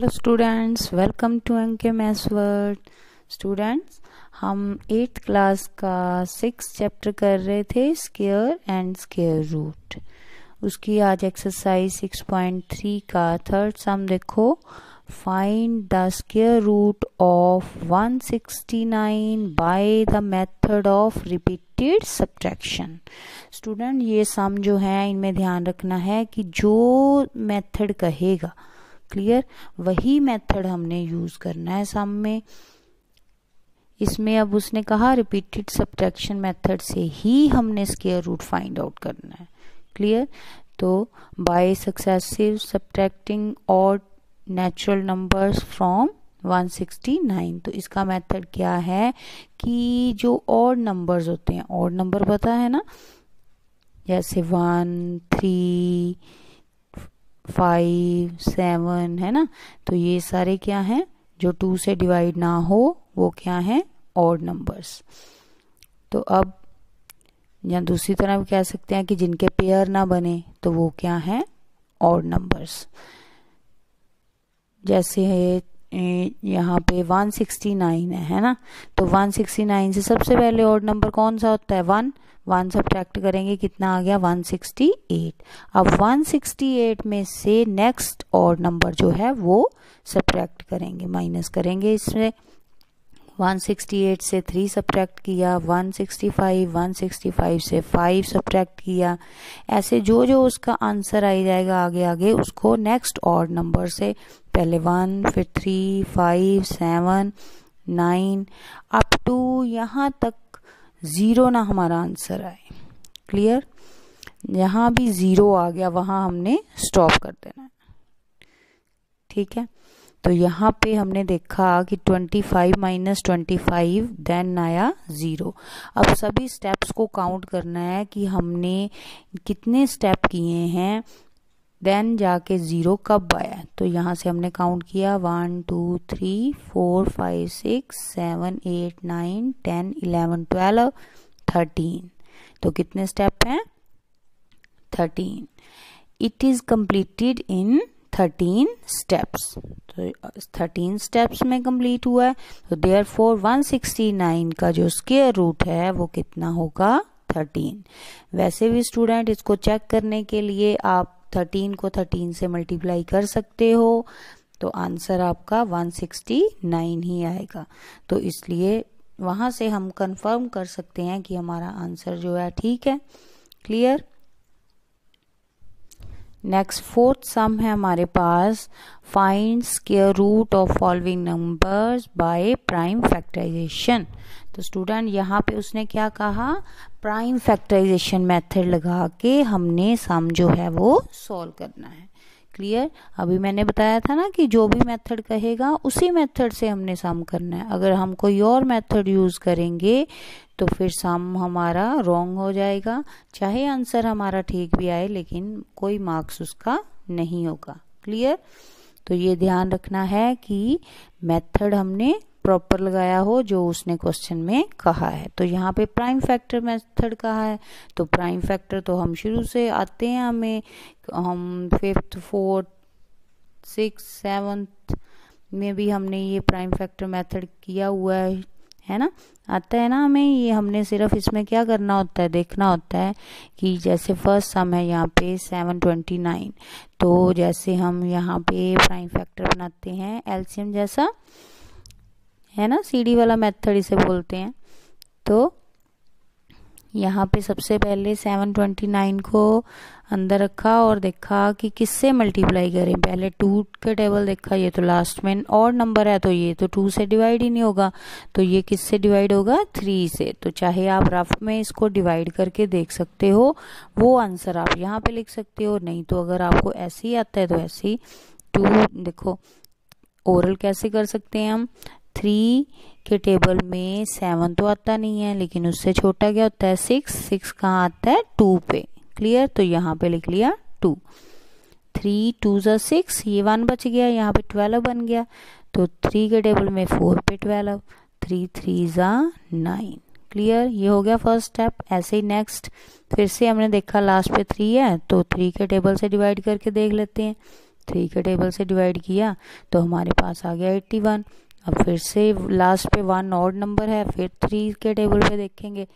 Hello students, welcome to NK maths world. Students, हम 8th class का 6th chapter कर रहे थे, स्क्वायर एंड स्क्वायर रूट। उसकी आज एक्सरसाइज 6.3 का थर्ड सम देखो। Find the square root of 169 by the method of repeated subtraction. Student, ये सम जो है इनमें ध्यान रखना है कि जो मेथड कहेगा, क्लियर, वही मेथड हमने यूज करना है सम में। इसमें अब उसने कहा रिपीटेड सब्ट्रैक्शन मेथड से ही हमने स्क्वायर रूट फाइंड आउट करना है, क्लियर। तो by successive subtracting odd natural numbers from 169, तो इसका मेथड क्या है कि जो ऑड नंबर्स होते हैं, ऑड नंबर पता है ना, जैसे 1, 3, 5, 7 है ना, तो ये सारे क्या हैं, जो 2 से डिवाइड ना हो वो क्या है, ऑड नंबर्स। तो अब या दूसरी तरह भी कह सकते हैं कि जिनके पेयर ना बने तो वो क्या है, ऑड नंबर्स। जैसे यहाँ पे 169 है ना, तो 169 से सबसे पहले ऑड नंबर कौन सा होता है, 1 सब्ट्रैक्ट करेंगे, कितना आ गया, 168। अब 168 में से नेक्स्ट ऑड नंबर जो है वो सब्ट्रैक्ट करेंगे, माइनस करेंगे इसमें। 168 से 3 सब्ट्रैक्ट किया, 165 से 5 सब्ट्रैक्ट किया। ऐसे जो जो उसका आंसर आ जाएगा आगे आगे, उसको नेक्स्ट ऑड नंबर से पहले 1, फिर 3, 5, 7, 9 अप टू यहाँ तक 0 ना हमारा आंसर आए, क्लियर। यहाँ भी 0 आ गया, वहां हमने स्टॉप कर देना है, ठीक है। तो यहाँ पे हमने देखा कि 25 - 25 देन आया 0। अब सभी स्टेप्स को काउंट करना है कि हमने कितने स्टेप किए हैं, देन जाके 0 कब आया। तो यहाँ से हमने काउंट किया 1, 2, 3, 4, 5, 6, 7, 8, 9, 10, 11, 12, 13। तो कितने स्टेप हैं, 13। It is completed in 13 steps. तो 13 स्टेप्स में कंप्लीट हुआ है, तो देयरफॉर 169 का जो स्क्वायर रूट है वो कितना होगा, 13। वैसे भी स्टूडेंट, इसको चेक करने के लिए आप 13 को 13 से मल्टीप्लाई कर सकते हो, तो आंसर आपका 169 ही आएगा। तो इसलिए वहां से हम कंफर्म कर सकते हैं कि हमारा आंसर जो है ठीक है, क्लियर। नेक्स्ट 4th सम है हमारे पास, find square root of following numbers by prime factorisation. तो स्टूडेंट, यहाँ पे उसने क्या कहा, प्राइम फैक्टराइजेशन मेथड लगा के हमने सम जो है वो सॉल्व करना है, क्लियर। अभी मैंने बताया था ना कि जो भी मेथड कहेगा उसी मेथड से हमने सम करना है। अगर हम कोई और मेथड यूज करेंगे तो फिर सम हमारा रॉन्ग हो जाएगा, चाहे आंसर हमारा ठीक भी आए लेकिन कोई मार्क्स उसका नहीं होगा, क्लियर। तो ये ध्यान रखना है कि मेथड हमने प्रॉपर लगाया हो जो उसने क्वेश्चन में कहा है। तो यहाँ पे प्राइम फैक्टर मेथड कहा है, तो प्राइम फैक्टर तो हम शुरू से आते हैं, हम 5th, 4th, 6th, 7th में भी हमने ये प्राइम फैक्टर मेथड किया हुआ है ना, आता है ना हमें। ये हमने सिर्फ इसमें क्या करना होता है, देखना होता है कि जैसे फर्स्ट सम है यहाँ पे 729, तो जैसे हम यहाँ पे प्राइम फैक्टर बनाते हैं एलसीएम जैसा, है ना, सीडी वाला मेथड इसे बोलते हैं। तो यहाँ पे सबसे पहले 729 को अंदर रखा और देखा कि किससे मल्टीप्लाई करें। पहले 2 के टेबल देखा, ये तो लास्ट में ऑड नंबर है तो ये तो 2 से डिवाइड ही नहीं होगा, तो ये किससे डिवाइड होगा, 3 से। तो चाहे आप रफ में इसको डिवाइड करके देख सकते हो, वो आंसर आप यहाँ पे लिख सकते हो, नहीं तो अगर आपको ऐसे ही आता है तो ऐसे ही 2 देखो। ओरल कैसे कर सकते हैं हम, 3 के टेबल में 7 तो आता नहीं है, लेकिन उससे छोटा क्या होता है, 6 कहाँ आता है, 2 पे, क्लियर। तो यहाँ पे लिख लिया 2, 3 2 ज़ा 6, ये 1 बच गया, यहाँ पे 12 बन गया। तो 3 के टेबल में 4 पे 12, 3 3 ज़ा 9, क्लियर। ये हो गया फर्स्ट स्टेप। ऐसे ही नेक्स्ट फिर से हमने देखा लास्ट पे 3 है, तो 3 के टेबल से डिवाइड करके देख लेते हैं, 3 के टेबल से डिवाइड किया तो हमारे पास आ गया 81। अब फिर से लास्ट पे 1 ऑड नंबर है, फिर 3 के टेबल पे देखेंगे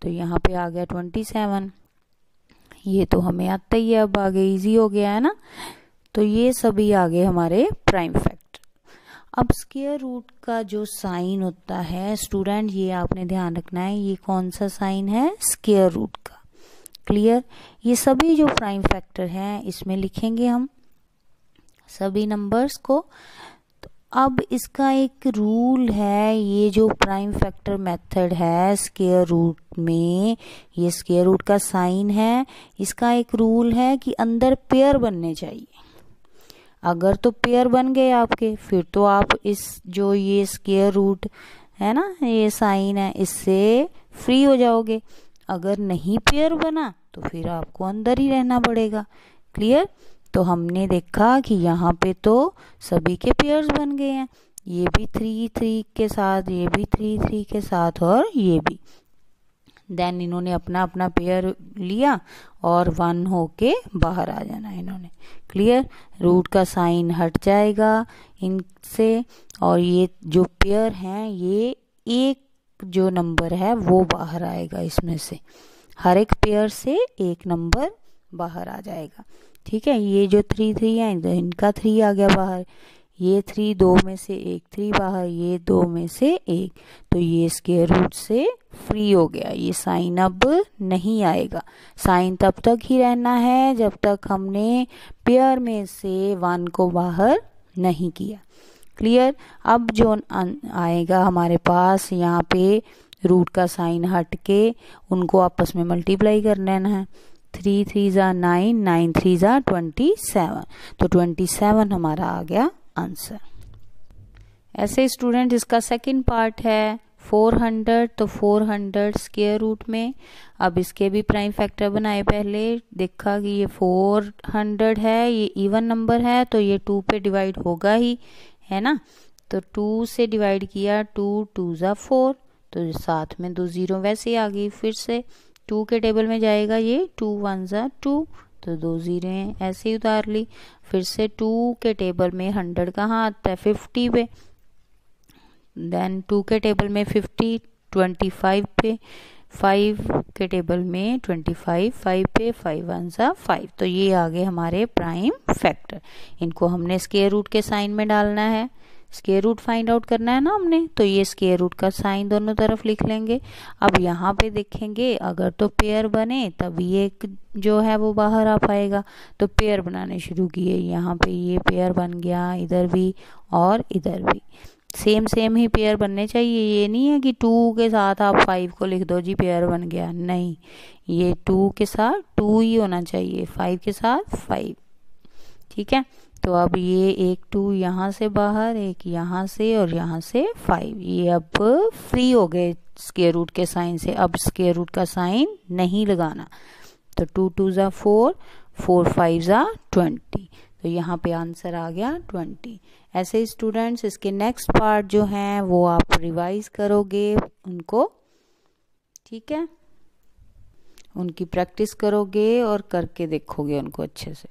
तो यहाँ पे आ गया 27। ये तो हमें आता ही है, अब आगे इजी हो गया है ना। तो ये सभी आगे हमारे प्राइम फैक्टर। अब स्क्वायर रूट का जो साइन होता है स्टूडेंट, ये आपने ध्यान रखना है, ये कौन सा साइन है, स्क्वायर रूट का। क्लियर। ये सभी जो प्राइम फैक्टर हैं इसमें लिखेंगे हम सभी नंबर्स को। तो अब इसका एक रूल है, ये जो प्राइम फैक्टर मेथड है स्क्वायर रूट में, ये स्क्वायर रूट का साइन है, इसका एक रूल है कि अंदर पेयर बनने चाहिए। अगर तो पेयर बन गए आपके, फिर तो आप इस जो ये स्क्वायर रूट है ना, ये साइन है, इससे फ्री हो जाओगे। अगर नहीं पेयर बना तो फिर आपको अंदर ही रहना पड़ेगा। क्लियर। तो हमने देखा कि यहाँ पे तो सभी के पेयर्स बन गए हैं, ये भी 3 3 के साथ, ये भी 3 3 के साथ, और ये भी। देन इन्होंने अपना अपना पेयर लिया और 1 होके बाहर आ जाना इन्होंने। क्लियर। रूट का साइन हट जाएगा इनसे, और ये जो पेयर हैं ये एक जो नंबर है वो बाहर आएगा इसमें से, हर एक पेयर से एक नंबर बाहर आ जाएगा। ठीक है। ये जो 3 3 है इनका 3 आ गया बाहर, ये 3 2 में से एक 3 बाहर, ये 2 में से एक, तो ये स्क्वायर रूट से फ्री हो गया। ये साइन अब नहीं आएगा। साइन तब तक ही रहना है जब तक हमने पेयर में से 1 को बाहर नहीं किया। क्लियर। अब जो आएगा हमारे पास यहाँ पे रूट का साइन हट के उनको आपस में मल्टीप्लाई कर लेना है। 3 3 ज़ा 9, 9 3 ज़ा 27, तो 27 हमारा आ गया आंसर। ऐसे स्टूडेंट इसका सेकंड पार्ट है 400, तो 400 स्क्वायर रूट में। अब इसके भी प्राइम फैक्टर बनाए, पहले देखा कि ये 400 है, ये इवन नंबर है तो ये 2 पे डिवाइड होगा ही, है ना। तो 2 से डिवाइड किया, 2 2 ज़ा 4, तो साथ में 2 0 वैसे आ गई। फिर से 2 के टेबल में जाएगा ये, 2 1 ज़ा 2, तो 2 0 ऐसे ही उतार ली। फिर से 2 के टेबल में 100 कहाँ आता है, 50 पे। देन 2 के टेबल में 50, 25 पे, 5 के टेबल में 25, 5 पे, 5 1 ज़ा 5, तो ये आ गए हमारे प्राइम फैक्टर। इनको हमने स्क्वायर रूट के साइन में डालना है, स्क्वायर रूट फाइंड आउट करना है ना हमने, तो ये स्क्वायर रूट का साइन दोनों तरफ लिख लेंगे। अब यहाँ पे देखेंगे अगर तो पेयर बने तब ये जो है वो बाहर आ पाएगा, तो पेयर बनाने शुरू किए। यहाँ पे ये पेयर बन गया, इधर भी और इधर भी सेम सेम ही पेयर बनने चाहिए। ये नहीं है कि 2 के साथ आप 5 को लिख दो जी पेयर बन गया, नहीं, ये 2 के साथ 2 ही होना चाहिए, 5 के साथ 5। ठीक है। तो अब ये एक 2 यहाँ से बाहर, एक यहाँ से और यहाँ से 5, ये अब फ्री हो गए स्क्वायर रूट के साइन से। अब स्क्वायर रूट का साइन नहीं लगाना, तो 2 2 ज़ा 4, 4 5 ज़ा 20, तो यहाँ पे आंसर आ गया 20। ऐसे स्टूडेंट्स इसके नेक्स्ट पार्ट जो हैं वो आप रिवाइज करोगे उनको, ठीक है, उनकी प्रैक्टिस करोगे और करके देखोगे उनको अच्छे से।